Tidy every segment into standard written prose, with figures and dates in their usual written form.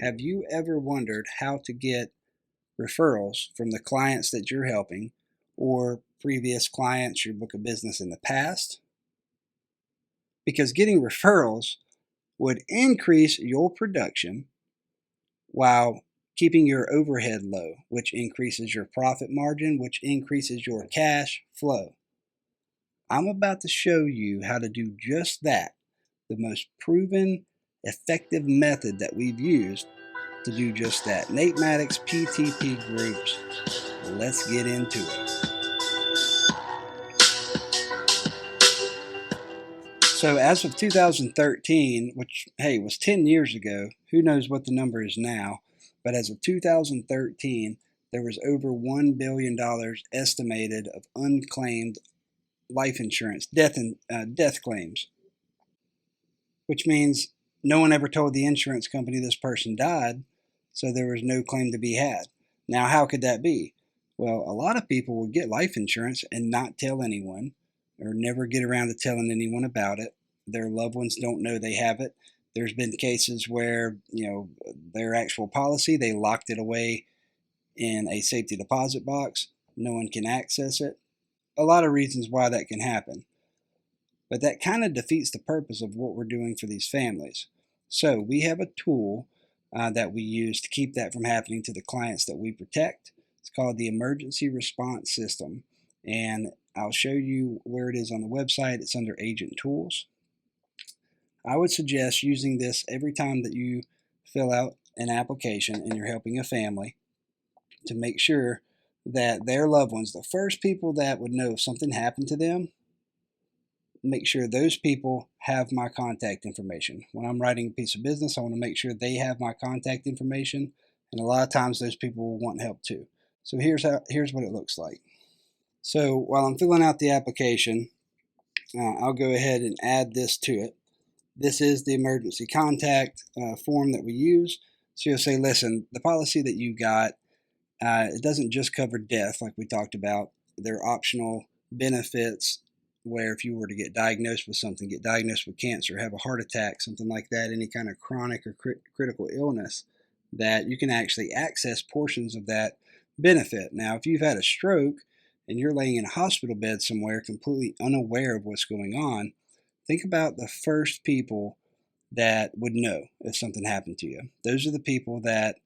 Have you ever wondered how to get referrals from the clients that you're helping or previous clients, your book of business in the past? Because getting referrals would increase your production while keeping your overhead low, which increases your profit margin, which increases your cash flow. I'm about to show you how to do just that, the most proven, effective method that we've used to do just that. Nate Maddox PTP Groups. Let's get into it. So as of 2013, which, hey, was 10 years ago, who knows what the number is now, but as of 2013, there was over $1 billion estimated of unclaimed life insurance, death claims, which means no one ever told the insurance company this person died, so there was no claim to be had. Now, how could that be? Well, a lot of people will get life insurance and not tell anyone, or never get around to telling anyone about it. Their loved ones don't know they have it. There's been cases where, their actual policy, they locked it away in a safety deposit box. No one can access it. A lot of reasons why that can happen. But that kind of defeats the purpose of what we're doing for these families. So we have a tool that we use to keep that from happening to the clients that we protect. It's called the Emergency Response System. And I'll show you where it is on the website. It's under Agent Tools. I would suggest using this every time that you fill out an application and you're helping a family, to make sure that their loved ones, the first people that would know if something happened to them, make sure those people have my contact information. When I'm writing a piece of business, I want to make sure they have my contact information, and a lot of times those people will want help too. So here's what it looks like. So while I'm filling out the application, I'll go ahead and add this to it. This is the emergency contact form that we use. So you'll say, listen, the policy that you got, it doesn't just cover death like we talked about. There are optional benefits where if you were to get diagnosed with something, get diagnosed with cancer, have a heart attack, something like that, any kind of chronic or critical illness, that you can actually access portions of that benefit. Now, if you've had a stroke and you're laying in a hospital bed somewhere completely unaware of what's going on, think about the first people that would know if something happened to you. Those are the people that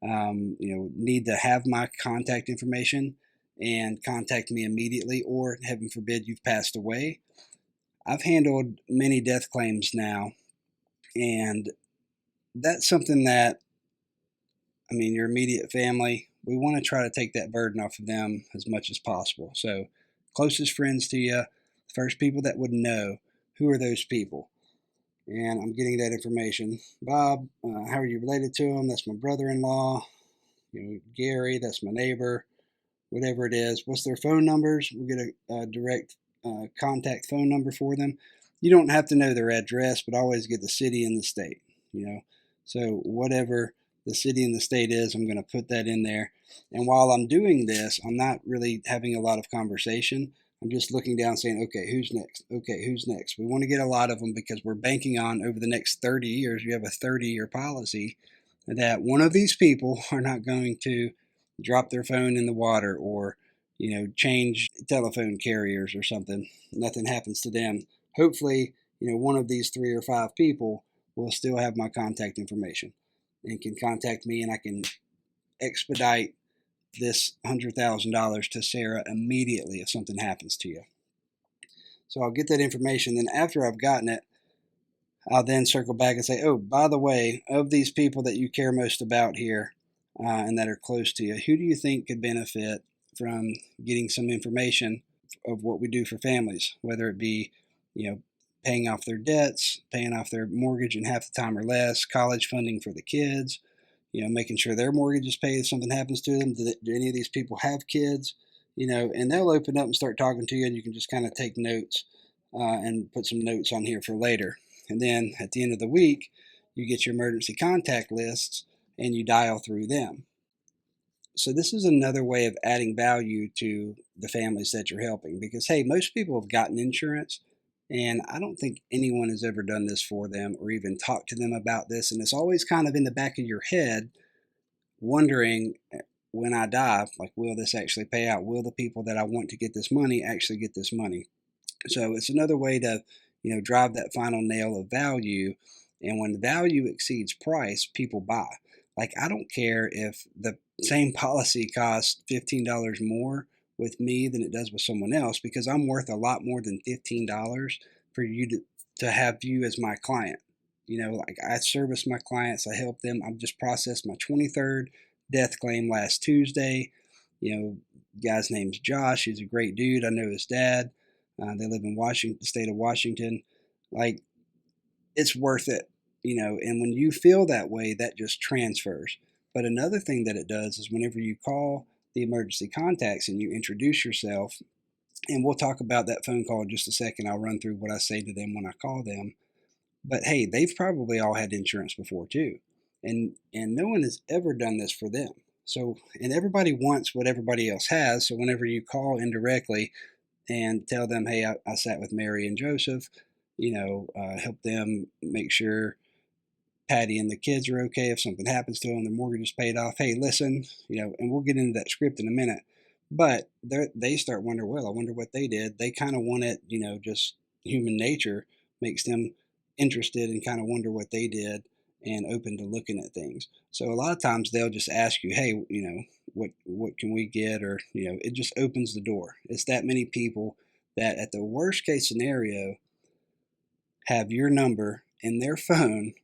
need to have my contact information and contact me immediately, or heaven forbid you've passed away. I've handled many death claims now, and that's something that, your immediate family, we want to try to take that burden off of them as much as possible. So, closest friends to you, first people that would know, who are those people? And I'm getting that information. Bob, how are you related to him? That's my brother-in-law. Gary, that's my neighbor. Whatever it is. What's their phone numbers? We'll get a direct contact phone number for them. You don't have to know their address, but always get the city and the state. So whatever the city and the state is, I'm going to put that in there. And while I'm doing this, I'm not really having a lot of conversation. I'm just looking down saying, okay, who's next? Okay, who's next? We want to get a lot of them because we're banking on over the next 30 years, you have a 30-year policy, that one of these people are not going to drop their phone in the water or, change telephone carriers or something. Nothing happens to them. Hopefully, one of these 3 or 5 people will still have my contact information and can contact me, and I can expedite this $100,000 to Sarah immediately if something happens to you. So I'll get that information. Then after I've gotten it, I'll then circle back and say, oh, by the way, of these people that you care most about here and that are close to you, who do you think could benefit from getting some information of what we do for families, whether it be, paying off their debts, paying off their mortgage in half the time or less, college funding for the kids, making sure their mortgage is paid if something happens to them. Do any of these people have kids? And they'll open up and start talking to you, and you can just kind of take notes and put some notes on here for later. And then at the end of the week, you get your emergency contact lists and you dial through them. So this is another way of adding value to the families that you're helping, because, hey, most people have gotten insurance, And I don't think anyone has ever done this for them or even talked to them about this. And it's always kind of in the back of your head, wondering when I die, like, will this actually pay out? Will the people that I want to get this money actually get this money? So it's another way to, drive that final nail of value. And when value exceeds price, people buy. Like, I don't care if the same policy costs $15 more with me than it does with someone else, because I'm worth a lot more than $15 for you to have you as my client. Like, I service my clients, I help them. I've just processed my 23rd death claim last Tuesday. Guy's name's Josh. He's a great dude. I know his dad. They live in Washington, the state of Washington. Like, it's worth it, and when you feel that way, that just transfers. But another thing that it does is whenever you call the emergency contacts and you introduce yourself, and we'll talk about that phone call in just a second. I'll run through what I say to them when I call them. But hey, they've probably all had insurance before too. And no one has ever done this for them. So, and everybody wants what everybody else has. So whenever you call indirectly and tell them, hey, I sat with Mary and Joseph, help them make sure Patty and the kids are okay. If something happens to them, their mortgage is paid off. Hey, listen, and we'll get into that script in a minute. But they start wondering, well, I wonder what they did. They kind of want it, just human nature makes them interested and kind of wonder what they did and open to looking at things. So a lot of times they'll just ask you, hey, what can we get? Or, it just opens the door. It's that many people that at the worst case scenario have your number in their phone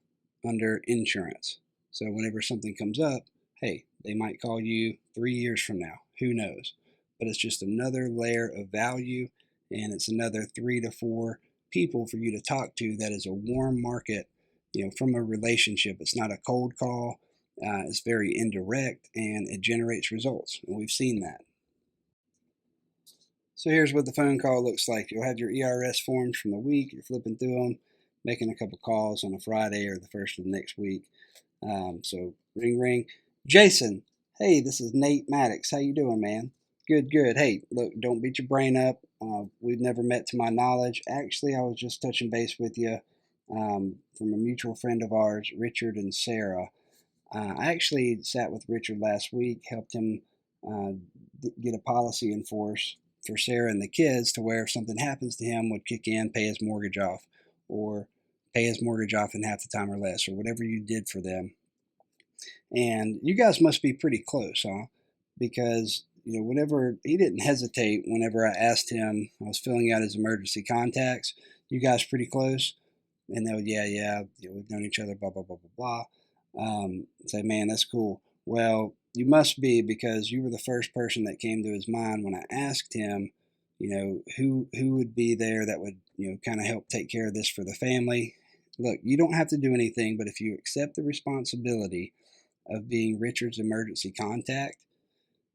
under insurance. So whenever something comes up, hey, they might call you 3 years from now. Who knows? But it's just another layer of value, and it's another 3 to 4 people for you to talk to. That is a warm market, from a relationship. It's not a cold call. It's very indirect, and it generates results. And we've seen that. So here's what the phone call looks like. You'll have your ERS forms from the week. You're flipping through them, making a couple calls on a Friday or the first of the next week. So ring, ring. Jason, hey, this is Nate Maddox. How you doing, man? Good, good. Hey, look, don't beat your brain up. We've never met to my knowledge. Actually, I was just touching base with you from a mutual friend of ours, Richard and Sarah. I actually sat with Richard last week, helped him uh, get a policy in force for Sarah and the kids to where if something happens to him, would kick in, pay his mortgage off, or pay his mortgage off in half the time or less, or whatever you did for them. And you guys must be pretty close, huh? Because whenever he didn't hesitate, whenever I asked him, I was filling out his emergency contacts. You guys pretty close? And they'll, yeah, we've known each other, blah blah blah blah blah. Say, man, that's cool. Well, you must be, because you were the first person that came to his mind when I asked him, who would be there that would kind of help take care of this for the family. Look, you don't have to do anything, but if you accept the responsibility of being Richard's emergency contact,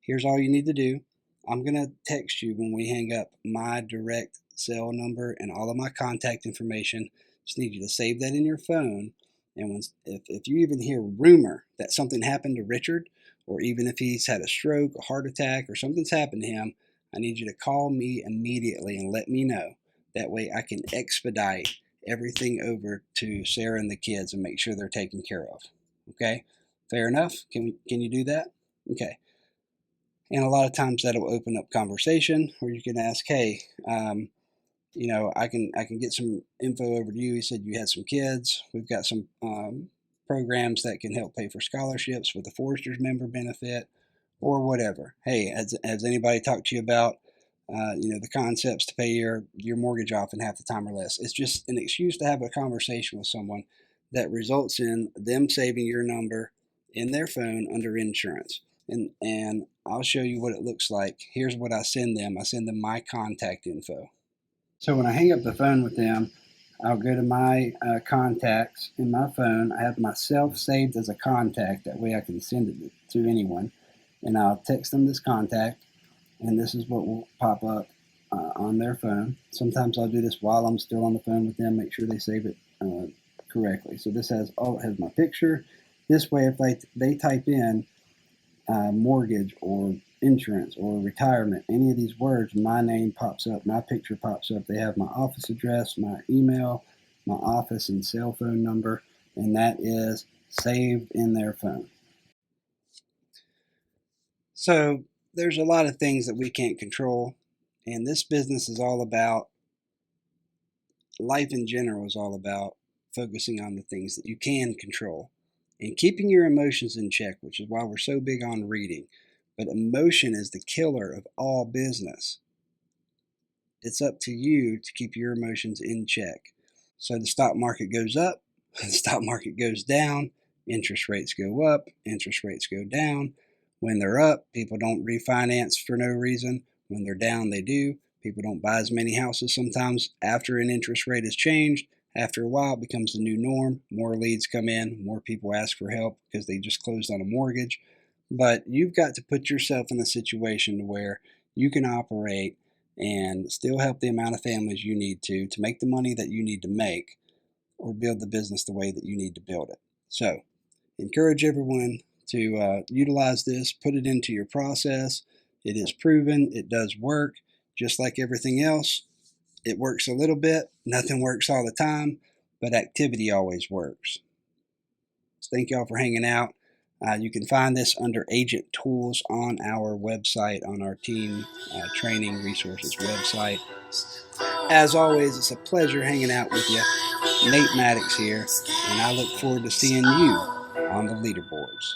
here's all you need to do. I'm going to text you when we hang up my direct cell number and all of my contact information. Just need you to save that in your phone. And if you even hear rumor that something happened to Richard, or even if he's had a stroke, a heart attack, or something's happened to him, I need you to call me immediately and let me know. That way I can expedite everything over to Sarah and the kids and make sure they're taken care of. Okay? Fair enough? Can you do that? Okay. And a lot of times that'll open up conversation where you can ask, hey, I can get some info over to you. He said you had some kids. We've got some programs that can help pay for scholarships with the Foresters member benefit or whatever. Hey, has anybody talked to you about the concepts to pay your mortgage off in half the time or less? It's just an excuse to have a conversation with someone that results in them saving your number in their phone under insurance. And I'll show you what it looks like. Here's what I send them. I send them my contact info. So when I hang up the phone with them, I'll go to my contacts in my phone. I have myself saved as a contact. That way I can send it to anyone. And I'll text them this contact, and this is what will pop up on their phone. Sometimes I'll do this while I'm still on the phone with them, make sure they save it correctly. So this has my picture. This way, if they type in mortgage or insurance or retirement, any of these words, my name pops up, my picture pops up. They have my office address, my email, my office and cell phone number, and that is saved in their phone. So there's a lot of things that we can't control, and this business is all about, life in general is all about focusing on the things that you can control and keeping your emotions in check, which is why we're so big on reading. But emotion is the killer of all business. It's up to you to keep your emotions in check. So the stock market goes up, the stock market goes down, interest rates go up, interest rates go down. When they're up, people don't refinance for no reason. When they're down, they do. People don't buy as many houses sometimes after an interest rate is changed. After a while, it becomes the new norm. More leads come in, more people ask for help because they just closed on a mortgage. But you've got to put yourself in a situation where you can operate and still help the amount of families you need to make the money that you need to make, or build the business the way that you need to build it. So encourage everyone to utilize this, put it into your process. It is proven, it does work. Just like everything else, it works a little bit. Nothing works all the time, but activity always works. Thank y'all for hanging out. You can find this under Agent Tools on our website, on our team training resources website. As always, it's a pleasure hanging out with you. Nate Maddox here, and I look forward to seeing you on the leaderboards.